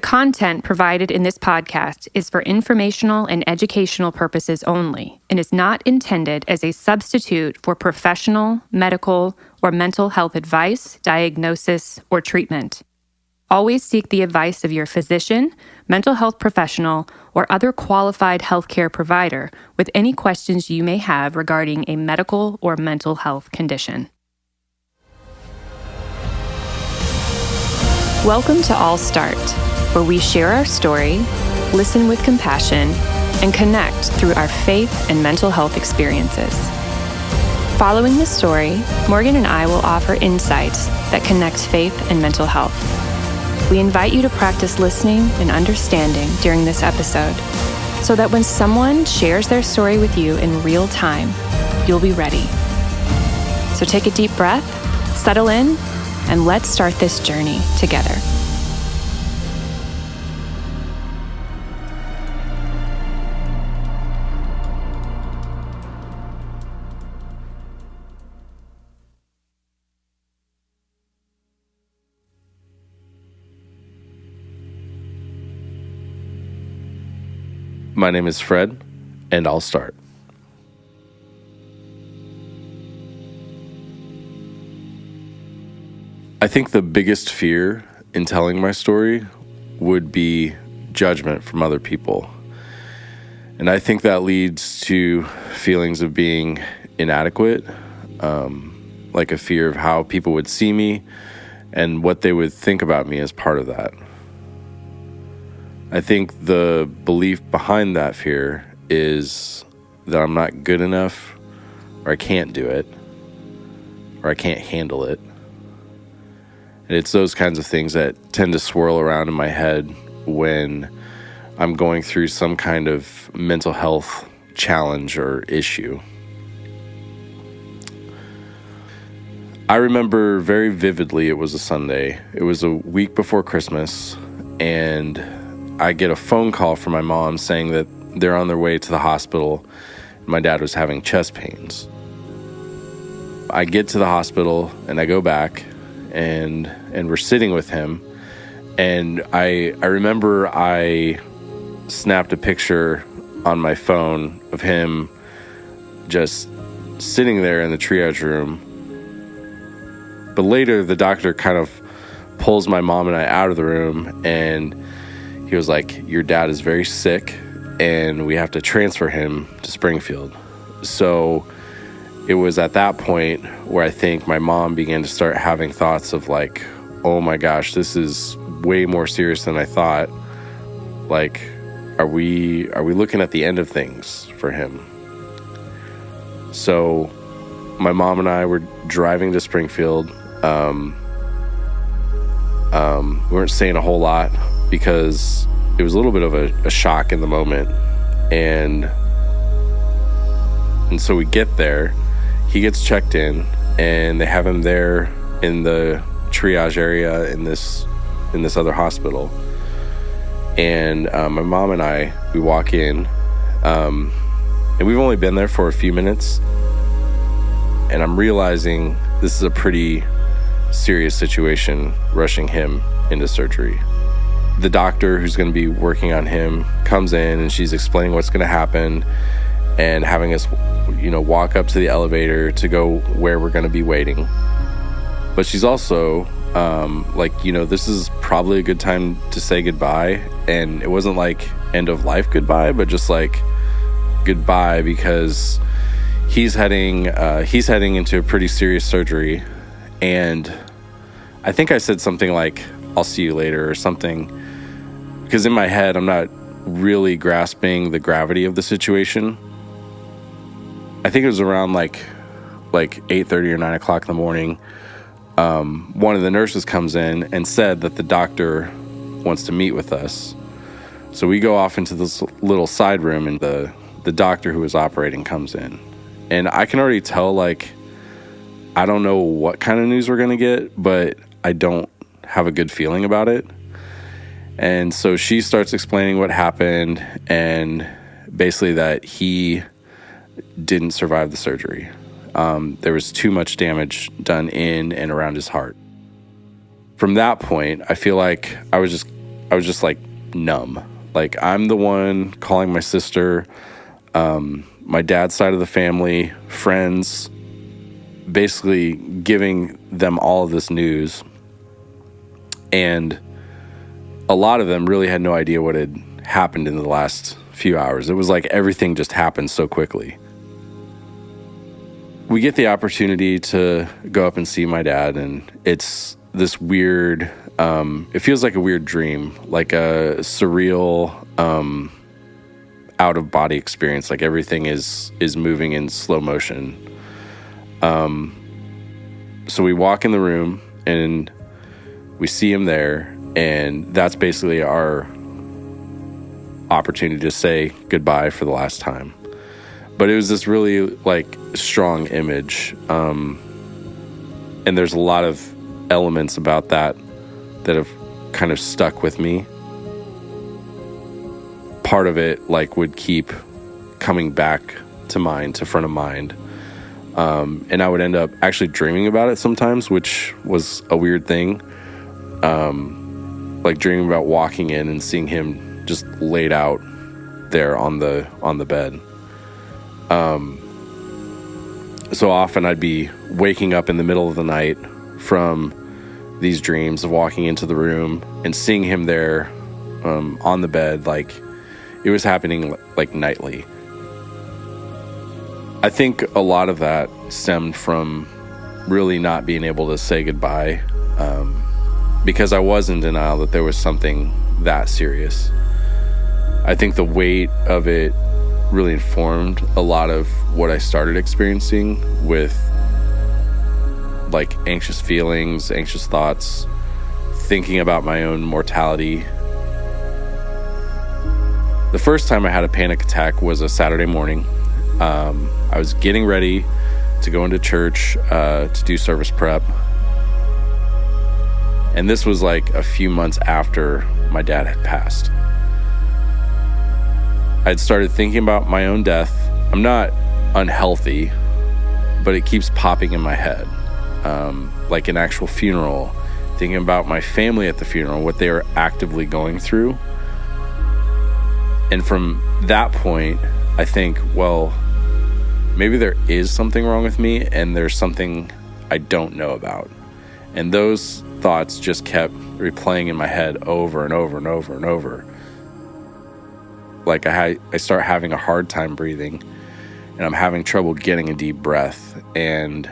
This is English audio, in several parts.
content provided in this podcast is for informational and educational purposes only and is not intended as a substitute for professional, medical, or mental health advice, diagnosis, or treatment. Always seek the advice of your physician, mental health professional, or other qualified healthcare provider with any questions you may have regarding a medical or mental health condition. Welcome to All Start, where we share our story, listen with compassion, and connect through our faith and mental health experiences. Following this story, Morgan and I will offer insights that connect faith and mental health. We invite you to practice listening and understanding during this episode so that when someone shares their story with you in real time, you'll be ready. So take a deep breath, settle in, and let's start this journey together. My name is Fred, and I'll start. I think the biggest fear in telling my story would be judgment from other people. And I think that leads to feelings of being inadequate, like a fear of how people would see me and what they would think about me as part of that. I think the belief behind that fear is that I'm not good enough, or I can't do it, or I can't handle it. And it's those kinds of things that tend to swirl around in my head when I'm going through some kind of mental health challenge or issue. I remember very vividly it was a Sunday. It was a week before Christmas, and I get a phone call from my mom saying that they're on their way to the hospital. My dad was having chest pains. I get to the hospital and I go back and we're sitting with him. And I remember I snapped a picture on my phone of him just sitting there in the triage room. But later the doctor kind of pulls my mom and I out of the room, and he was like, "Your dad is very sick and we have to transfer him to Springfield." So it was at that point where I think my mom began to start having thoughts of like, oh my gosh, this is way more serious than I thought. Like, are we looking at the end of things for him? So my mom and I were driving to Springfield. We weren't saying a whole lot because it was a little bit of a shock in the moment. And so we get there, he gets checked in, and they have him there in the triage area in this other hospital. And my mom and I, we walk in, and we've only been there for a few minutes, and I'm realizing this is a pretty serious situation, rushing him into surgery. The doctor who's going to be working on him comes in, and she's explaining what's going to happen and having us, walk up to the elevator to go where we're going to be waiting. But she's also this is probably a good time to say goodbye. And it wasn't like end of life goodbye, but just like goodbye, because he's heading into a pretty serious surgery. And I think I said something like, "I'll see you later," or something, because in my head, I'm not really grasping the gravity of the situation. I think it was around like 8:30 or 9 o'clock in the morning. One of the nurses comes in and said that the doctor wants to meet with us. So we go off into this little side room, and the doctor who was operating comes in. And I can already tell, like, I don't know what kind of news we're going to get, but I don't have a good feeling about it. And so she starts explaining what happened, and basically that he didn't survive the surgery. There was too much damage done in and around his heart. From that point, I feel like I was just was just like numb. Like, I'm the one calling my sister, my dad's side of the family, friends, basically giving them all of this news. And a lot of them really had no idea what had happened in the last few hours. It was like everything just happened so quickly. We get the opportunity to go up and see my dad, and it's this weird, it feels like a weird dream, like a surreal, out-of-body experience. Like everything is moving in slow motion. So we walk in the room, and we see him there, and that's basically our opportunity to say goodbye for the last time. But it was this really like strong image, and there's a lot of elements about that have kind of stuck with me. Part of it like would keep coming back to front of mind, and I would end up actually dreaming about it sometimes, which was a weird thing. Like dreaming about walking in and seeing him just laid out there on the bed. So often I'd be waking up in the middle of the night from these dreams of walking into the room and seeing him there, on the bed. Like it was happening like nightly. I think a lot of that stemmed from really not being able to say goodbye, because I was in denial that there was something that serious. I think the weight of it really informed a lot of what I started experiencing with like anxious feelings, anxious thoughts, thinking about my own mortality. The first time I had a panic attack was a Saturday morning. I was getting ready to go into church to do service prep. And this was like a few months after my dad had passed. I'd started thinking about my own death. I'm not unhealthy, but it keeps popping in my head. Like an actual funeral, thinking about my family at the funeral, what they were actively going through. And from that point, I think, well, maybe there is something wrong with me and there's something I don't know about. And those thoughts just kept replaying in my head over and over and over and over. Like I start having a hard time breathing, and I'm having trouble getting a deep breath. And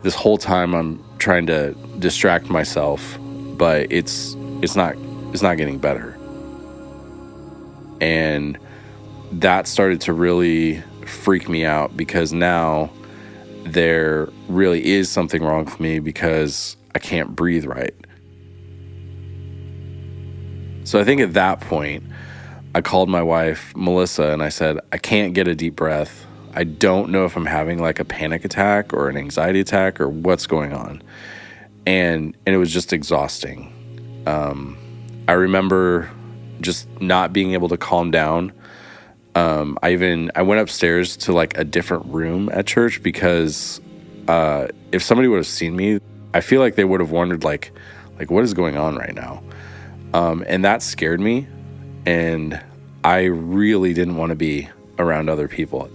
this whole time I'm trying to distract myself, but it's not getting better. And that started to really freak me out, because now there really is something wrong with me because I can't breathe right. So I think at that point, I called my wife, Melissa, and I said, I can't get a deep breath. I don't know if I'm having like a panic attack or an anxiety attack or what's going on. And it was just exhausting. I remember just not being able to calm down. I went upstairs to like a different room at church because if somebody would have seen me, I feel like they would have wondered like what is going on right now? And that scared me, and I really didn't want to be around other people.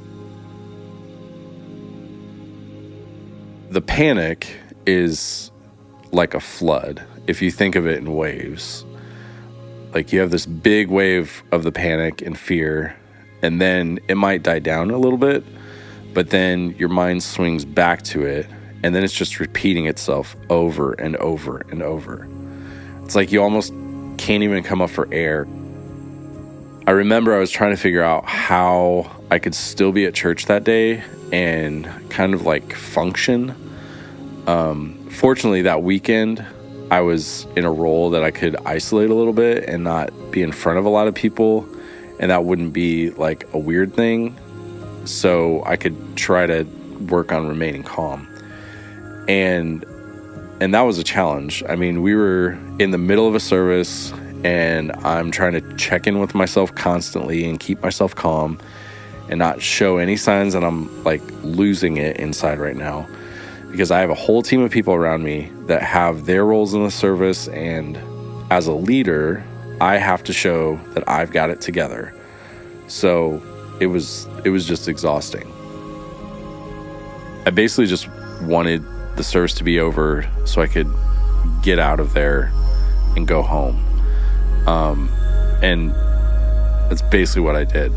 The panic is like a flood, if you think of it in waves. Like you have this big wave of the panic and fear, and then it might die down a little bit, but then your mind swings back to it, and then it's just repeating itself over and over and over. It's like you almost can't even come up for air. I remember I was trying to figure out how I could still be at church that day and kind of like function. Fortunately, that weekend, I was in a role that I could isolate a little bit and not be in front of a lot of people, and that wouldn't be like a weird thing. So I could try to work on remaining calm. And that was a challenge. I mean, we were in the middle of a service, and I'm trying to check in with myself constantly and keep myself calm and not show any signs that I'm like losing it inside right now, because I have a whole team of people around me that have their roles in the service, and as a leader, I have to show that I've got it together. So it was just exhausting. I basically just wanted the service to be over so I could get out of there and go home. And that's basically what I did.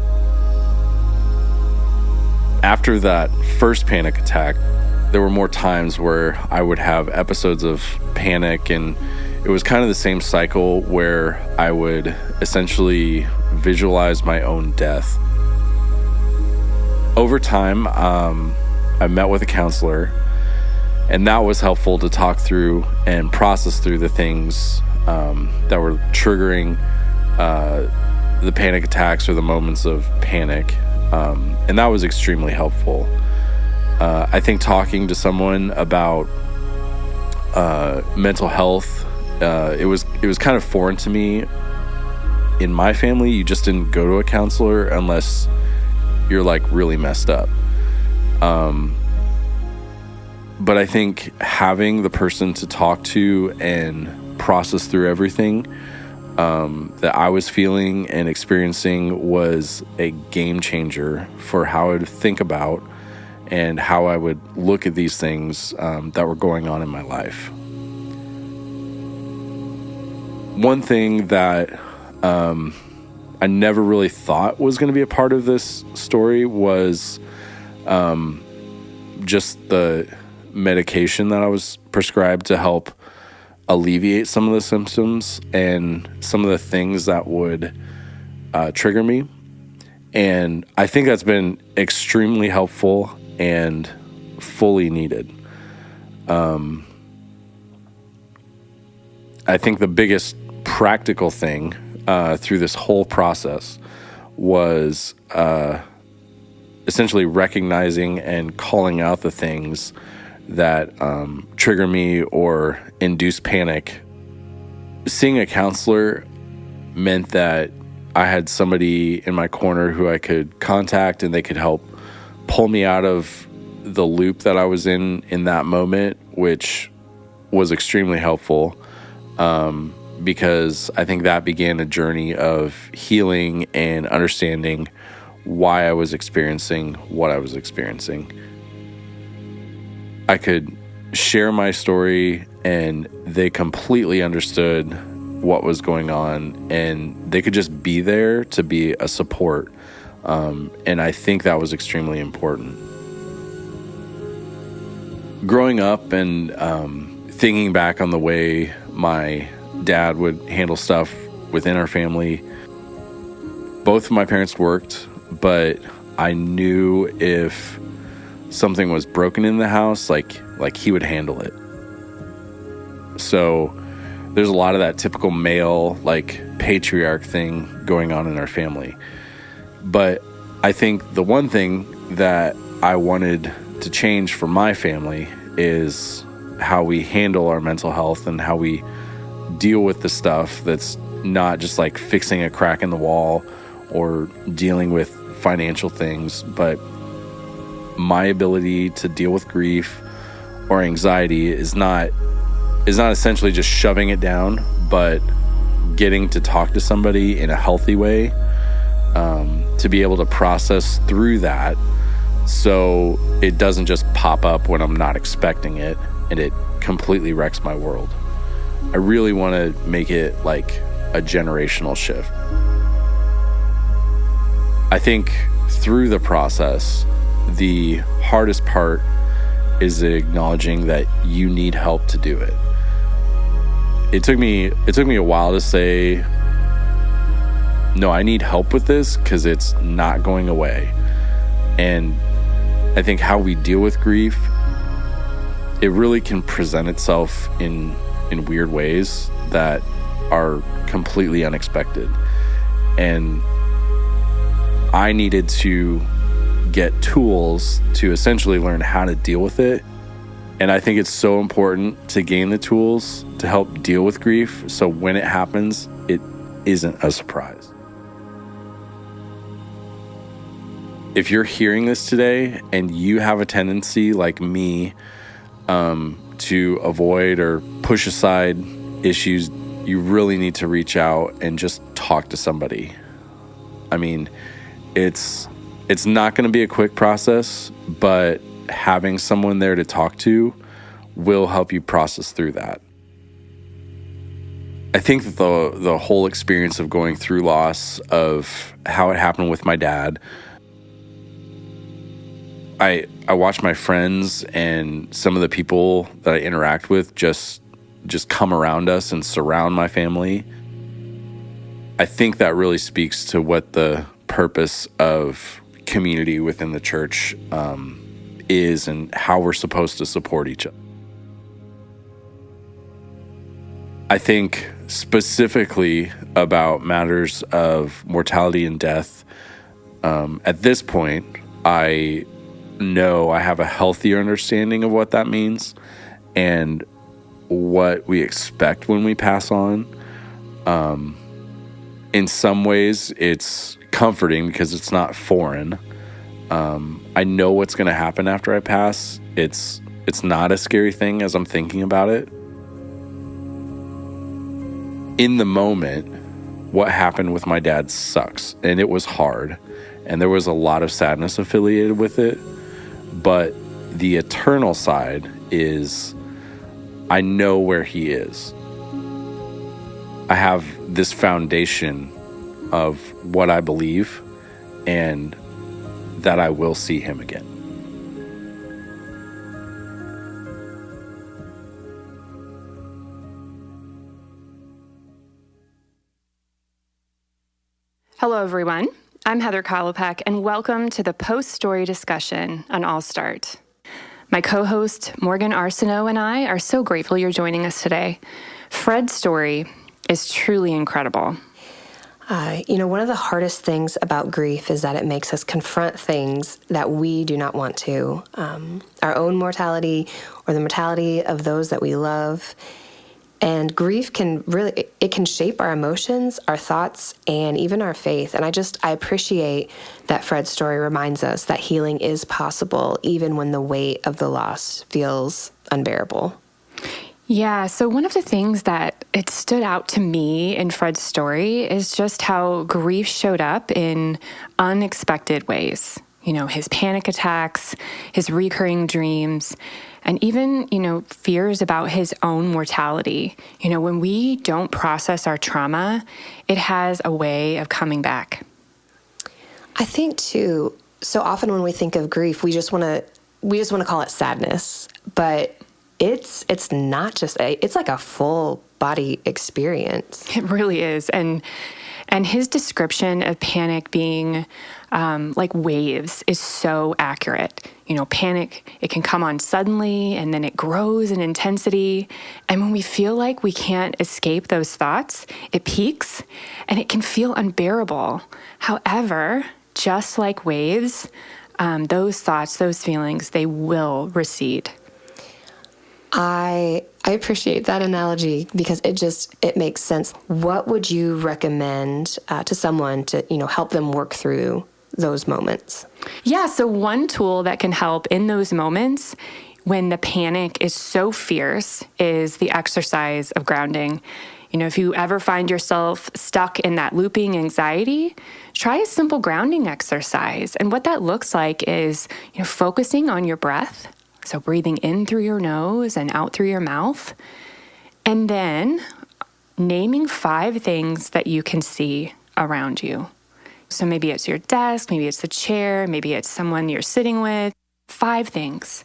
After that first panic attack, there were more times where I would have episodes of panic, and it was kind of the same cycle where I would essentially visualize my own death. Over time, I met with a counselor, and that was helpful to talk through and process through the things that were triggering the panic attacks or the moments of panic. And that was extremely helpful. I think talking to someone about mental health, it was kind of foreign to me. In my family, you just didn't go to a counselor unless you're like really messed up. But I think having the person to talk to and process through everything that I was feeling and experiencing was a game changer for how I would think about and how I would look at these things that were going on in my life. One thing that I never really thought was going to be a part of this story was just the medication that I was prescribed to help alleviate some of the symptoms and some of the things that would trigger me. And I think that's been extremely helpful and fully needed. I think the biggest practical thing through this whole process was essentially recognizing and calling out the things that trigger me or induce panic. Seeing a counselor meant that I had somebody in my corner who I could contact, and they could help pull me out of the loop that I was in that moment, which was extremely helpful, because I think that began a journey of healing and understanding why I was experiencing what I was experiencing. I could share my story, and they completely understood what was going on, and they could just be there to be a support. And I think that was extremely important. Growing up and thinking back on the way my dad would handle stuff within our family, both of my parents worked, but I knew if something was broken in the house, like he would handle it. So there's a lot of that typical male, like, patriarch thing going on in our family. But I think the one thing that I wanted to change for my family is how we handle our mental health and how we deal with the stuff that's not just like fixing a crack in the wall or dealing with financial things, but my ability to deal with grief or anxiety is not essentially just shoving it down, but getting to talk to somebody in a healthy way, to be able to process through that so it doesn't just pop up when I'm not expecting it and it completely wrecks my world. I really want to make it like a generational shift. I think through the process, the hardest part is acknowledging that you need help to do it. It took me a while to say, no, I need help with this because it's not going away. And I think how we deal with grief, it really can present itself in weird ways that are completely unexpected. And I needed to get tools to essentially learn how to deal with it. And I think it's so important to gain the tools to help deal with grief, so when it happens, it isn't a surprise. If you're hearing this today and you have a tendency like me to avoid or push aside issues you really need to reach out and just talk to somebody. I mean, it's not going to be a quick process, but having someone there to talk to will help you process through that. I think that the whole experience of going through loss, of how it happened with my dad, I watch my friends and some of the people that I interact with just come around us and surround my family. I think that really speaks to what the purpose of community within the church is, and how we're supposed to support each other. I think specifically about matters of mortality and death, at this point, I know I have a healthier understanding of what that means and what we expect when we pass on. In some ways, it's comforting because it's not foreign. I know what's going to happen after I pass. It's not a scary thing as I'm thinking about it. In the moment, what happened with my dad sucks, and it was hard, and there was a lot of sadness affiliated with it. But the eternal side is, I know where he is. I have this foundation of what I believe, and that I will see him again. Hello, everyone. I'm Heather Kolopek, and welcome to the post-story discussion on All Start. My co-host, Morgan Arsenault, and I are so grateful you're joining us today. Fred's story is truly incredible. One of the hardest things about grief is that it makes us confront things that we do not want to. Our own mortality or the mortality of those that we love. And grief can shape our emotions, our thoughts, and even our faith. And I appreciate that Fred's story reminds us that healing is possible even when the weight of the loss feels unbearable. Yeah, so one of the things that it stood out to me in Fred's story is just how grief showed up in unexpected ways. His panic attacks, his recurring dreams, and even, fears about his own mortality. When we don't process our trauma, it has a way of coming back. I think, too, so often when we think of grief, we just want to call it sadness, but it's not just it's like a full body experience. It really is. And his description of panic being like waves is so accurate. Panic, it can come on suddenly and then it grows in intensity. And when we feel like we can't escape those thoughts, it peaks and it can feel unbearable. However, just like waves, those thoughts, those feelings, they will recede. I appreciate that analogy because it makes sense. What would you recommend to someone to, help them work through those moments? Yeah, so one tool that can help in those moments when the panic is so fierce is the exercise of grounding. If you ever find yourself stuck in that looping anxiety, try a simple grounding exercise. And what that looks like is, focusing on your breath. So breathing in through your nose and out through your mouth. And then naming 5 things that you can see around you. So maybe it's your desk, maybe it's the chair, maybe it's someone you're sitting with. 5 things.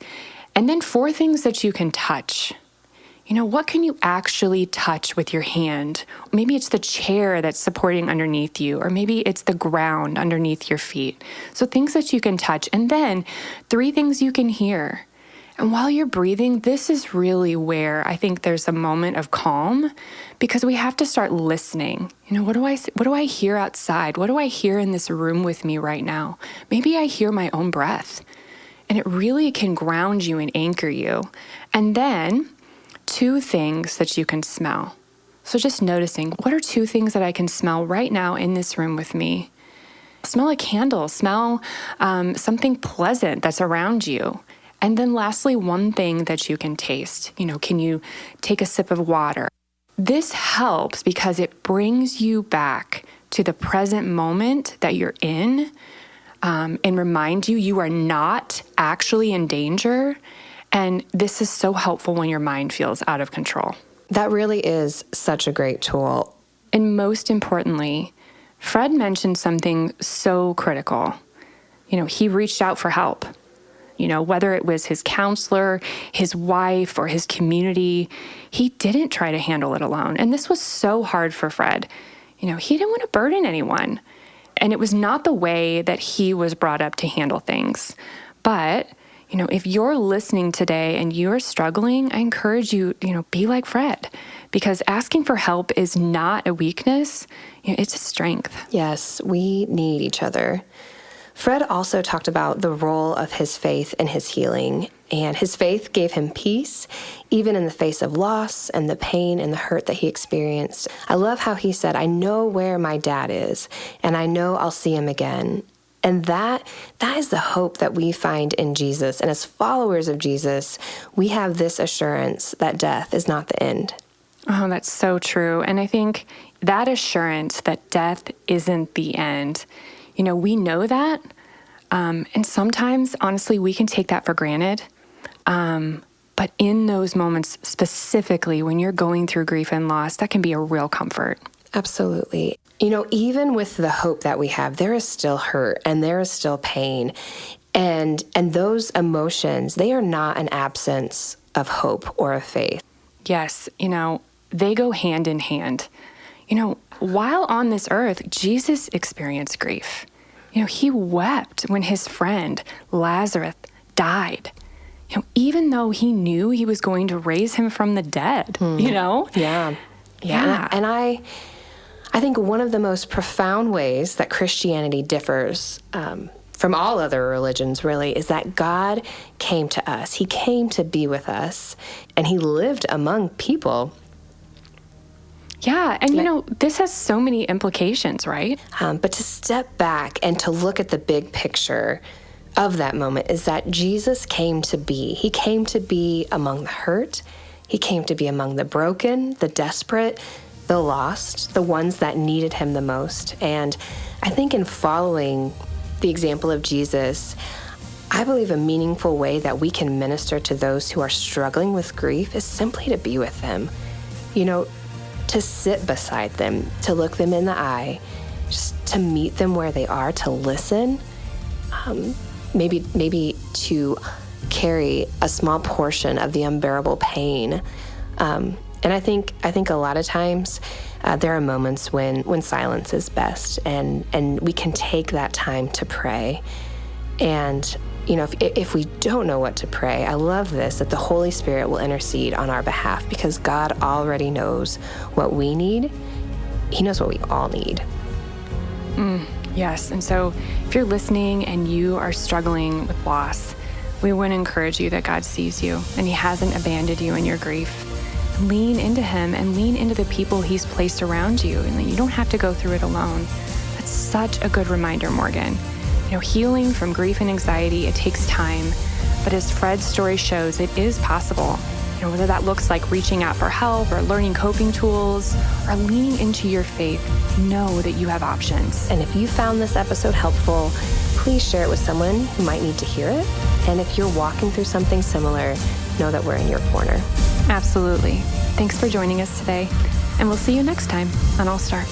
And then 4 things that you can touch. What can you actually touch with your hand? Maybe it's the chair that's supporting underneath you, or maybe it's the ground underneath your feet. So things that you can touch. And then 3 things you can hear. And while you're breathing, this is really where I think there's a moment of calm, because we have to start listening. What do I hear outside? What do I hear in this room with me right now? Maybe I hear my own breath, and it really can ground you and anchor you. And then 2 things that you can smell. So just noticing, what are 2 things that I can smell right now in this room with me? Smell a candle, smell something pleasant that's around you. And then lastly, 1 thing that you can taste. Can you take a sip of water? this helps because it brings you back to the present moment that you're in, and reminds you are not actually in danger. And this is so helpful when your mind feels out of control. That really is such a great tool. And most importantly, Fred mentioned something so critical. He reached out for help. Whether it was his counselor, his wife, or his community, he didn't try to handle it alone. And this was so hard for Fred. He didn't want to burden anyone. And it was not the way that he was brought up to handle things. But, if you're listening today and you're struggling, I encourage you, be like Fred. Because asking for help is not a weakness, it's a strength. Yes, we need each other. Fred also talked about the role of his faith in his healing, and his faith gave him peace, even in the face of loss and the pain and the hurt that he experienced. I love how he said, I know where my dad is, and I know I'll see him again. And that is the hope that we find in Jesus. And as followers of Jesus, we have this assurance that death is not the end. Oh, that's so true. And I think that assurance that death isn't the end, we know that. And sometimes, honestly, we can take that for granted. But in those moments, specifically when you're going through grief and loss, that can be a real comfort. Absolutely. Even with the hope that we have, there is still hurt and there is still pain. And those emotions, they are not an absence of hope or of faith. Yes, they go hand in hand. While on this earth, Jesus experienced grief. He wept when his friend Lazarus died. Even though he knew he was going to raise him from the dead, Yeah. And I think one of the most profound ways that Christianity differs from all other religions, really, is that God came to us. He came to be with us, and he lived among people. Yeah, and this has so many implications, right? But to step back and to look at the big picture of that moment is that Jesus came to be. He came to be among the hurt. He came to be among the broken, the desperate, the lost, the ones that needed him the most. And I think in following the example of Jesus, I believe a meaningful way that we can minister to those who are struggling with grief is simply to be with them. To sit beside them, to look them in the eye, just to meet them where they are, to listen, maybe to carry a small portion of the unbearable pain. And I think a lot of times there are moments when silence is best, and we can take that time to pray. And if we don't know what to pray, I love this, that the Holy Spirit will intercede on our behalf because God already knows what we need. He knows what we all need. Yes. And so if you're listening and you are struggling with loss, we want to encourage you that God sees you and he hasn't abandoned you in your grief. Lean into him and lean into the people he's placed around you, and you don't have to go through it alone. That's such a good reminder, Morgan. Healing from grief and anxiety, it takes time, but as Fred's story shows, it is possible. Whether that looks like reaching out for help or learning coping tools or leaning into your faith, know that you have options. And if you found this episode helpful, please share it with someone who might need to hear it. And if you're walking through something similar, know that we're in your corner. Absolutely. Thanks for joining us today, and we'll see you next time on All Start.